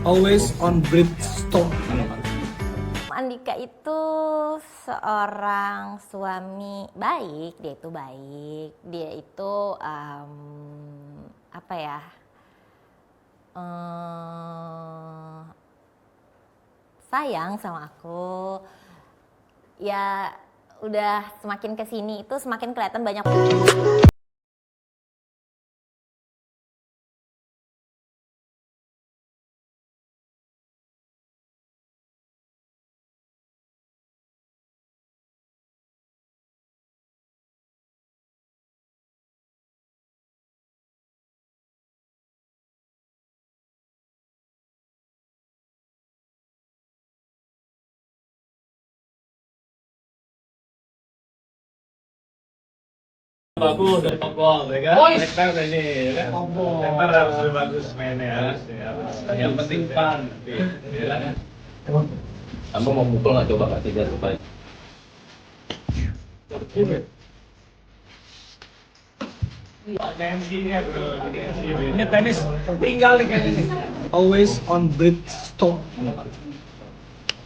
always on Bridgestone. Andika itu seorang suami baik, dia itu apa ya, sayang sama aku. Ya udah semakin kesini itu semakin kelihatan banyak. Bagus dari Pogol, ya kan? Nektar udah ini, ya kan? Nektar harus lebih bagus mainnya, harus. Yang penting fun, ya kan? Kamu mau pukul nggak, coba kasih dia supaya. Ini tenis tinggal nih kayaknya nih. Always on Bridgestone.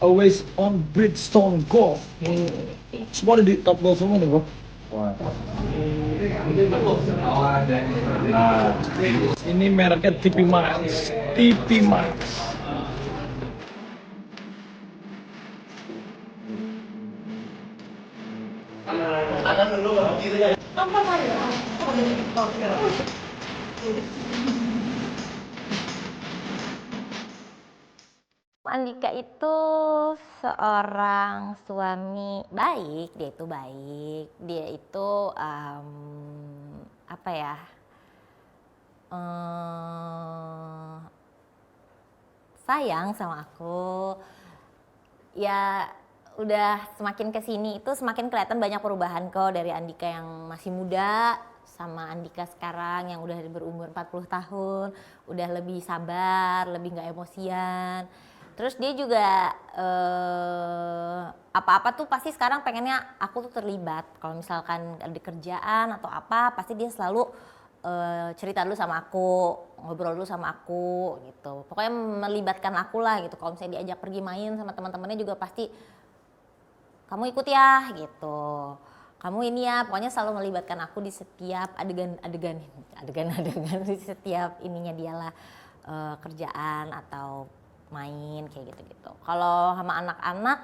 Always on Bridgestone Golf. Semua ada di top golf semua nih, bro. Nah, ini mereknya TP Max. TP Max. Andika itu seorang suami baik, dia itu apa ya, sayang sama aku. Ya udah semakin kesini itu semakin kelihatan banyak perubahan kok, dari Andika yang masih muda sama Andika sekarang yang udah berumur 40 tahun, udah lebih sabar, lebih nggak emosian. Terus dia juga apa-apa tuh pasti sekarang pengennya aku tuh terlibat. Kalau misalkan ada kerjaan atau apa, pasti dia selalu cerita dulu sama aku, ngobrol dulu sama aku gitu. Pokoknya melibatkan aku lah gitu. Kalau misalnya diajak pergi main sama teman-temannya juga pasti, kamu ikut ya gitu. Kamu ini ya, pokoknya selalu melibatkan aku di setiap adegan di setiap ininya dialah, kerjaan atau main kayak gitu-gitu. Kalau sama anak-anak,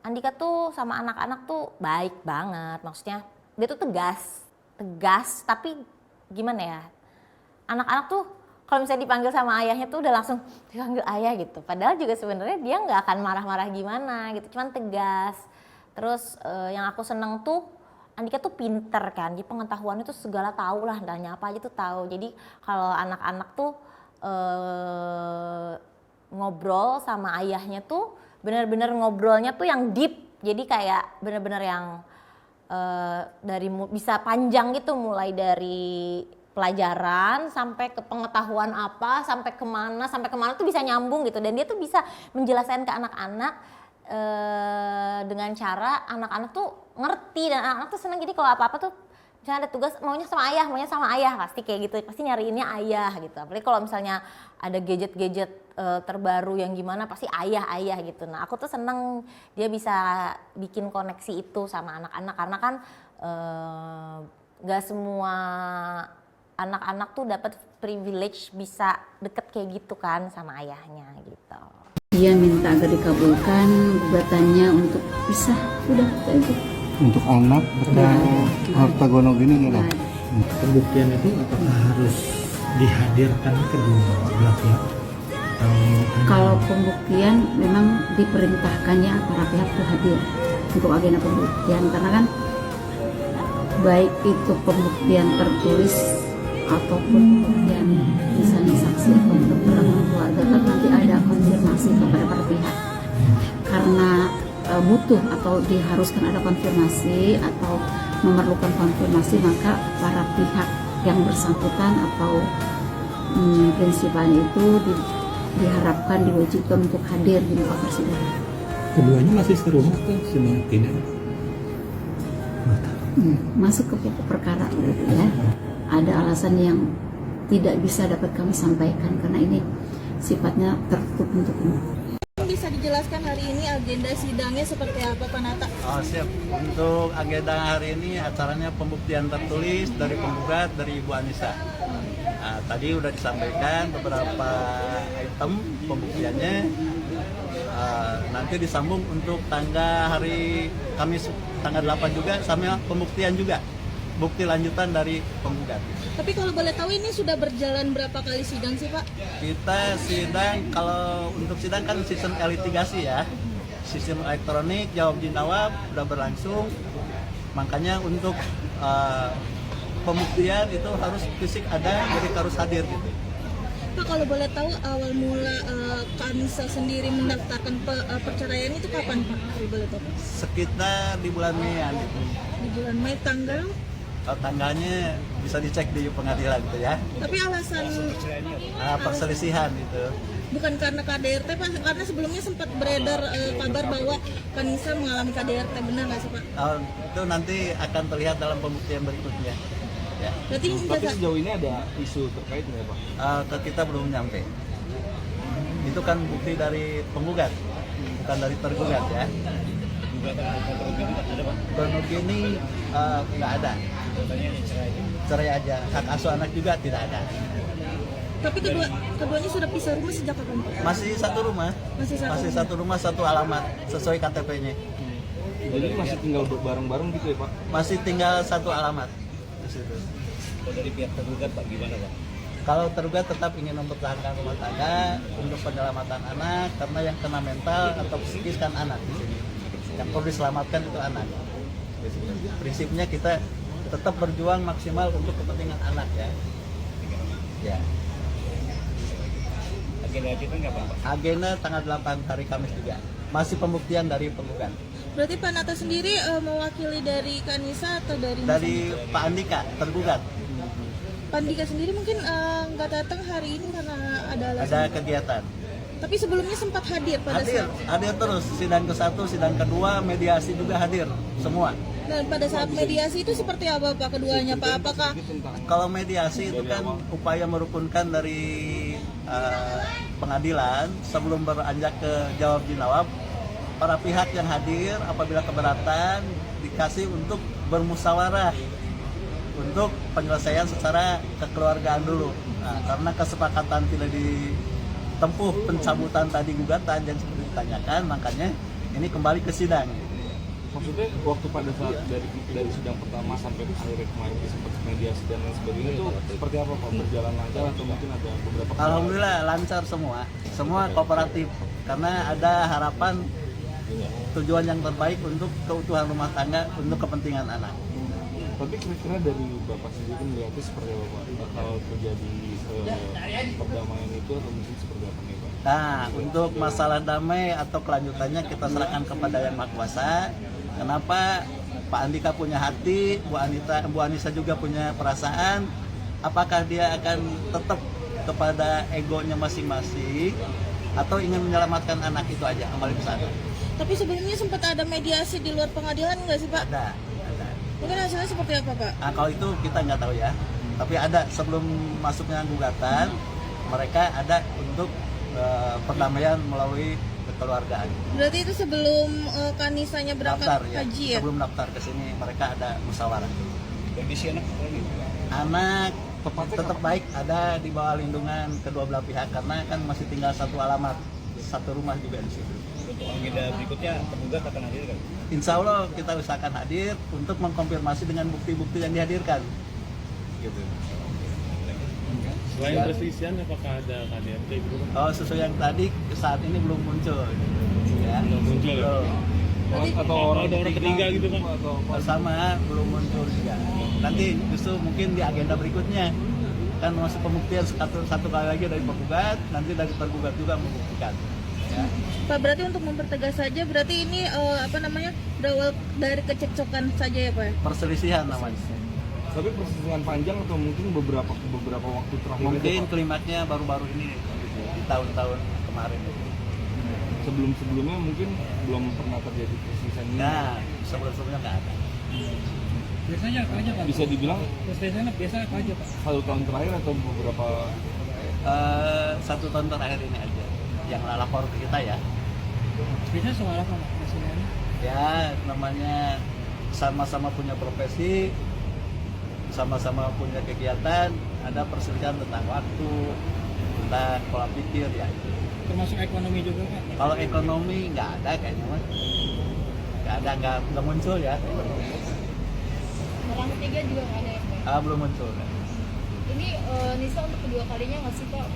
Andika tuh sama anak-anak tuh baik banget. Maksudnya dia tuh tegas tapi gimana ya, anak-anak tuh kalau misalnya dipanggil sama ayahnya tuh udah langsung dipanggil ayah gitu. Padahal juga sebenarnya dia nggak akan marah-marah gimana gitu, cuman tegas. Terus yang aku seneng tuh Andika tuh pinter kan, jadi pengetahuannya tuh segala tahu lah, nanya apa aja tuh tahu. Jadi kalau anak-anak tuh ngobrol sama ayahnya tuh benar-benar ngobrolnya tuh yang deep. Jadi kayak benar-benar yang dari bisa panjang gitu, mulai dari pelajaran sampai ke pengetahuan apa, sampai kemana tuh bisa nyambung gitu. Dan dia tuh bisa menjelaskan ke anak-anak dengan cara anak-anak tuh ngerti, dan anak-anak tuh seneng. Jadi kalau apa-apa tuh misalnya ada tugas maunya sama ayah pasti kayak gitu, pasti nyariinnya ayah gitu. Apalagi kalau misalnya ada gadget terbaru yang gimana, pasti ayah gitu. Nah aku tuh seneng dia bisa bikin koneksi itu sama anak-anak, karena kan gak semua anak-anak tuh dapat privilege bisa deket kayak gitu kan sama ayahnya gitu. Dia minta agar dikabulkan gugatannya untuk pisah, udah kayak gitu. Untuk anak atau harta gono gini nggak? Pembuktian itu apakah harus dihadirkan kedua belah pihak? Kalau pembuktian memang diperintahkannya para pihak itu hadir untuk agenda pembuktian, karena kan baik itu pembuktian tertulis ataupun pembuktian misalnya saksi atau keterangan keluarga, kan nanti ada konfirmasi kepada para pihak. Karena butuh atau diharuskan ada konfirmasi atau memerlukan konfirmasi, maka para pihak yang bersangkutan atau prinsipalnya itu diharapkan diwajibkan untuk hadir di muka persidangan. Keduanya masih serumah atau sudah tidak? Masuk ke pokok perkara ya. Ada alasan yang tidak bisa dapat kami sampaikan karena ini sifatnya tertutup untuk umum. Bisa dijelaskan hari ini agenda sidangnya seperti apa, Pak Nata? Oh, siap. Untuk agenda hari ini acaranya pembuktian tertulis dari penggugat dari Ibu Anissa. Nah, tadi udah disampaikan beberapa item pembuktiannya. Nanti disambung untuk hari Kamis tanggal 8 juga sama pembuktian juga. Bukti lanjutan dari penggugat. Tapi kalau boleh tahu ini sudah berjalan berapa kali sidang sih, Pak? Kita sidang, kalau untuk sidang kan sistem litigasi ya. Sistem elektronik, jawab jawab udah berlangsung. Makanya untuk pembuktian itu harus fisik ada, jadi harus hadir gitu. Pak, kalau boleh tahu awal mula Kak Anissa sendiri mendaftarkan perceraian itu kapan, Pak? Kalau boleh tahu. Sekitar di bulan Mei gitu. Di bulan Mei tanggal. Kalau tanggalnya bisa dicek di pengadilan gitu ya. Tapi alasan Perselisihan itu. bukan karena KDRT, Pak, karena sebelumnya sempat beredar kabar bahwa Kak Anissa mengalami KDRT, benar nggak sih, Pak? Itu nanti akan terlihat dalam pembuktian berikutnya. Ya. Berarti Tapi sejauh ini ada isu terkait nggak, Pak? Ke kita belum nyampe. Itu kan bukti dari penggugat, bukan dari tergugat ya. Kronologi ini nggak ada. Cerai aja. Hak asuh anak juga tidak ada. Tapi keduanya sudah pisah rumah sejak kapan, Pak? Masih satu rumah. Masih satu rumah, satu alamat sesuai KTP-nya. Jadi masih tinggal bareng-bareng gitu ya, Pak? Masih tinggal satu alamat di situ. Dari pihak tergugat, Pak, gimana, Pak? Kalau tergugat tetap ingin mempertahankan rumah tangga untuk penyelamatan anak, karena yang kena mental atau psikis kan anak di sini. Yang perlu diselamatkan itu anak. Prinsipnya kita tetap berjuang maksimal untuk kepentingan anak ya. Ya. Agenda lanjutan kapan, Pak? Agenda tanggal 8 hari Kamis juga. Masih pembuktian dari penggugat. Berarti Pak Nata sendiri mewakili dari Kak Anissa atau dari Pak Andika tergugat. Pak Andika sendiri mungkin nggak datang hari ini karena ada alasan. Ada kegiatan. Tapi sebelumnya sempat hadir pada saat. Hadir terus. Sidang ke-1, sidang kedua, mediasi juga hadir semua. Dan pada saat mediasi itu seperti apa, Pak, keduanya, Pak? Apakah Kalau mediasi itu kan upaya merukunkan dari pengadilan sebelum beranjak ke jawab jawab, para pihak yang hadir apabila keberatan dikasih untuk bermusyawarah untuk penyelesaian secara kekeluargaan dulu. Nah, karena kesepakatan tidak ditempuh pencabutan tadi gugatan yang seperti ditanyakan, makanya ini kembali ke sidang. Maksudnya waktu pada saat dari sidang pertama sampai akhirnya kemarin sempat mediasi dan lain sebagainya itu seperti apa, Pak? Berjalan lancar atau mungkin ada beberapa Alhamdulillah lancar semua kooperatif karena ada harapan tujuan yang terbaik untuk keutuhan rumah tangga untuk kepentingan anak. Tapi kira-kira dari Bapak sendiri melihatnya seperti apa, Pak? Bakal terjadi perdamaian itu atau mungkin seperti apa nih, Pak? Nah, untuk masalah damai atau kelanjutannya kita serahkan kepada Yang Maha Kuasa. Kenapa? Pak Andika punya hati, Bu Anissa juga punya perasaan. Apakah dia akan tetap kepada egonya masing-masing atau ingin menyelamatkan anak itu aja, kembali ke sana. tapi sebelumnya sempat ada mediasi di luar pengadilan nggak sih, Pak? Ada. Mungkin hasilnya seperti apa, Pak? Nah, kalau itu kita nggak tahu ya. Tapi ada sebelum masuknya gugatan, mereka ada untuk perdamaian melalui kekeluargaan. Berarti itu sebelum Kak Anissanya berangkat Daftar ya. haji ya? Sebelum daftar ke sini mereka ada musyawarah. Kondisi anak Anak tetap baik, ada di bawah lindungan kedua belah pihak karena kan masih tinggal satu alamat, satu rumah juga di situ. untuk agenda berikutnya tergugat akan hadir kan? Insya Allah kita usahakan hadir untuk mengkonfirmasi dengan bukti-bukti yang dihadirkan. Gitu. Selain perselisihan, apakah ada KDRT gitu? Oh, sesuai yang tadi saat ini belum muncul. Ya. Belum muncul ya? Atau orang ketiga gitu, Pak? Sama belum muncul juga. Nanti justru mungkin di agenda berikutnya kan masuk pembuktian satu kali lagi dari penggugat, nanti dari tergugat juga membuktikan. Ya. Pak, berarti untuk mempertegas saja, berarti ini berawal dari kecekcokan saja ya, Pak? Perselisihan namanya. Tapi perselisihan panjang atau mungkin beberapa waktu terakhir? Mungkin klimaknya baru-baru ini di tahun-tahun kemarin. Sebelum-sebelumnya mungkin belum pernah terjadi perselisihan ini. Nah, sebelum-sebelumnya nggak ada. Biasanya apa aja Pak? Bisa dibilang Biasa apa aja Pak? 1 tahun terakhir atau beberapa 1 tahun terakhir ini aja yang lapor ke kita ya. Biasanya soal apa Pak? Biasanya? Ya namanya sama-sama punya profesi, sama-sama punya kegiatan, ada perselisihan tentang waktu, tentang pola pikir ya. Termasuk ekonomi juga Pak? Kalau ekonomi nggak ada kayaknya mas, nggak muncul ya. Orang ketiga juga nggak ada ya Pak? Belum muncul. Ini Nisa untuk kedua kalinya nggak sih Pak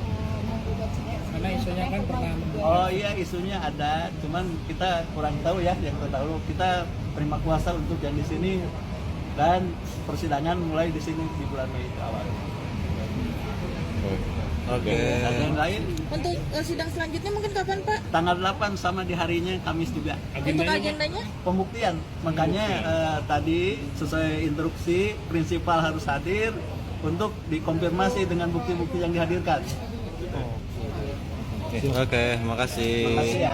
menggugat cerai? Karena isunya kan pernah Oh iya isunya ada, cuman kita kurang tahu ya. Yang kita tahu kita terima kuasa untuk yang di sini dan persidangan mulai di sini di bulan Mei itu awal. Oke. Ada yang lain? Untuk sidang selanjutnya mungkin kapan Pak? Tanggal 8 sama di harinya Kamis juga. Untuk agendanya? Pembuktian. Makanya tadi sesuai instruksi prinsipal harus hadir untuk dikonfirmasi dengan bukti-bukti yang dihadirkan. Oke, makasih. Terima kasih ya.